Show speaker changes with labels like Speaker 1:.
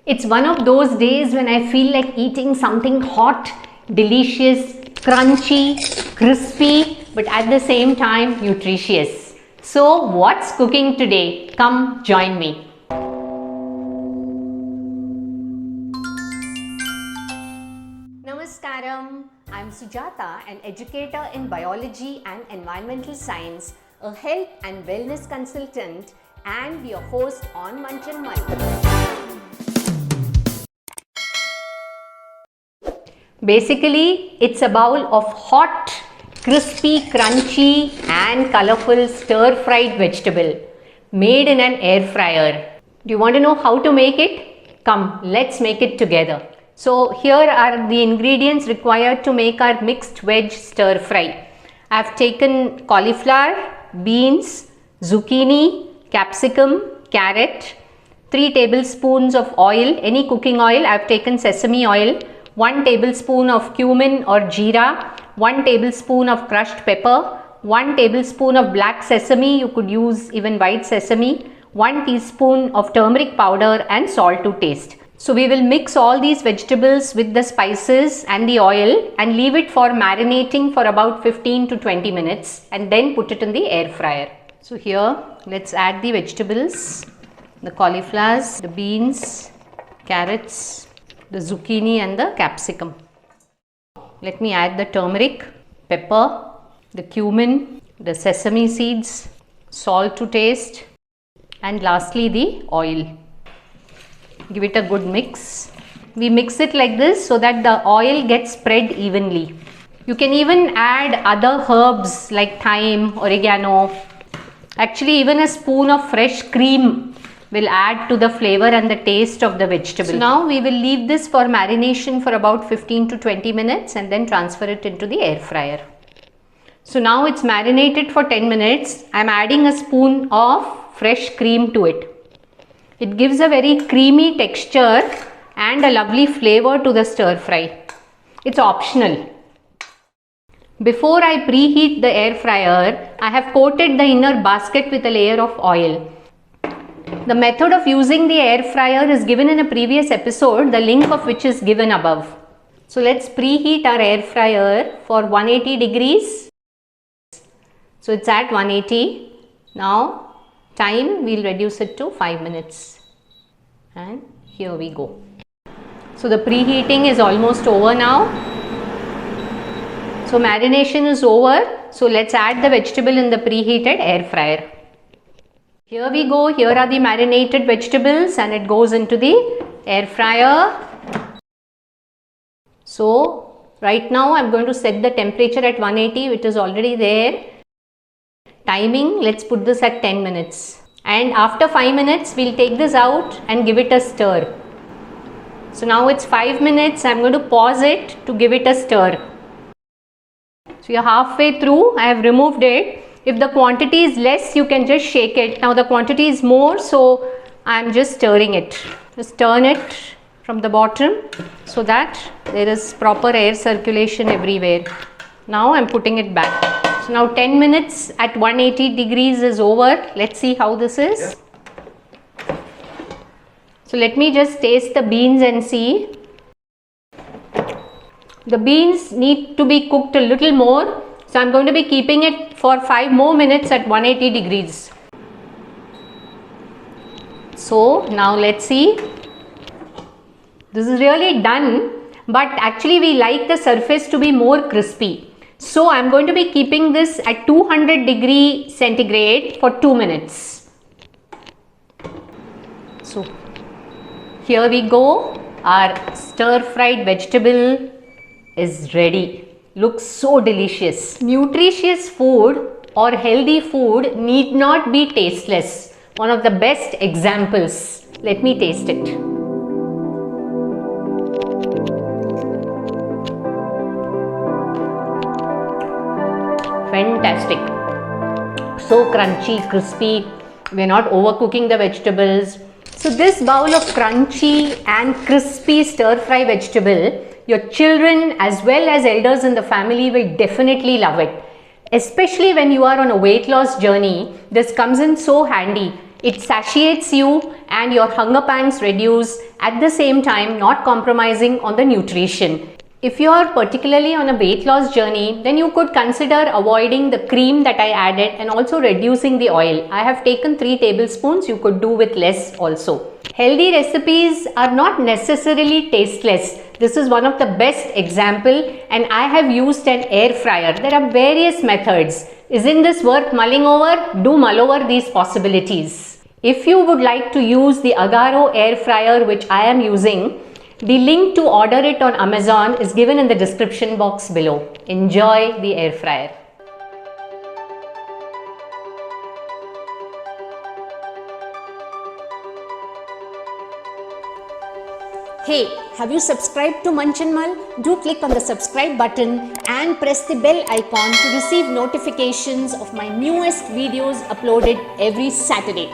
Speaker 1: It's one of those days when I feel like eating something hot, delicious, crunchy, crispy, but at the same time nutritious. So what's cooking today? Come join me. Namaskaram. I'm Sujata, an educator in biology and environmental science, a health and wellness consultant, and your host on Munch Mull. Basically, it's a bowl of hot, crispy, crunchy and colorful stir-fried vegetable made in an air fryer. Do you want to know how to make it? Come, let's make it together. So here are the ingredients required to make our mixed veg stir fry. I have taken cauliflower, beans, zucchini, capsicum, carrot, 3 tablespoons of oil, any cooking oil. I have taken sesame oil, 1 tablespoon of cumin or jeera, 1 tablespoon of crushed pepper, 1 tablespoon of black sesame, you could use even white sesame, 1 teaspoon of turmeric powder and salt to taste. So we will mix all these vegetables with the spices and the oil and leave it for marinating for about 15 to 20 minutes and then put it in the air fryer. So here let's add the vegetables, the cauliflowers, the beans, carrots, the zucchini and the capsicum. Let me add the turmeric, pepper, the cumin, the sesame seeds, salt to taste and lastly the oil. Give it a good mix. We mix it like this so that the oil gets spread evenly. You can even add other herbs like thyme, oregano. Actually, even a spoon of fresh cream will add to the flavor and the taste of the vegetable. So now we will leave this for marination for about 15 to 20 minutes and then transfer it into the air fryer. So now it's marinated for 10 minutes. I am adding a spoon of fresh cream to it. It gives a very creamy texture and a lovely flavor to the stir fry. It's optional. Before I preheat the air fryer, I have coated the inner basket with a layer of oil. The method of using the air fryer is given in a previous episode, the link of which is given above. So let's preheat our air fryer for 180 degrees. So it's at 180. Now time we'll reduce it to 5 minutes. And here we go. So the preheating is almost over now. So marination is over. So let's add the vegetable in the preheated air fryer. Here we go. Here are the marinated vegetables and it goes into the air fryer. So right now I'm going to set the temperature at 180, which is already there. Timing, let's put this at 10 minutes. And after 5 minutes, we'll take this out and give it a stir. So now it's 5 minutes. I'm going to pause it to give it a stir. So you're halfway through. I have removed it. If the quantity is less, you can just shake it. Now the quantity is more, so I'm just stirring it. Just turn it from the bottom so that there is proper air circulation everywhere. Now I'm putting it back. So now 10 minutes at 180 degrees is over. Let's see how this is. So let me just taste the beans and see. The beans need to be cooked a little more. So I'm going to be keeping it for 5 more minutes at 180 degrees. So now let's see. This is really done, but actually we like the surface to be more crispy. So I'm going to be keeping this at 200 degree centigrade for 2 minutes. So here we go. Our stir fried vegetable is ready. Looks so delicious. Nutritious food or healthy food need not be tasteless. One of the best examples. Let me taste it. Fantastic. So crunchy, crispy. We're not overcooking the vegetables. So this bowl of crunchy and crispy stir fry vegetable, your children as well as elders in the family will definitely love it. Especially when you are on a weight loss journey, this comes in so handy. It satiates you and your hunger pangs reduce, at the same time not compromising on the nutrition. If you are particularly on a weight loss journey, then you could consider avoiding the cream that I added and also reducing the oil. I have taken 3 tablespoons, you could do with less also. Healthy recipes are not necessarily tasteless. This is one of the best example, and I have used an air fryer. There are various methods. Isn't this worth mulling over? Do mull over these possibilities. If you would like to use the Agaro air fryer which I am using, the link to order it on Amazon is given in the description box below. Enjoy the air fryer.
Speaker 2: Hey, have you subscribed to Munch Mull? Do click on the subscribe button and press the bell icon to receive notifications of my newest videos uploaded every Saturday.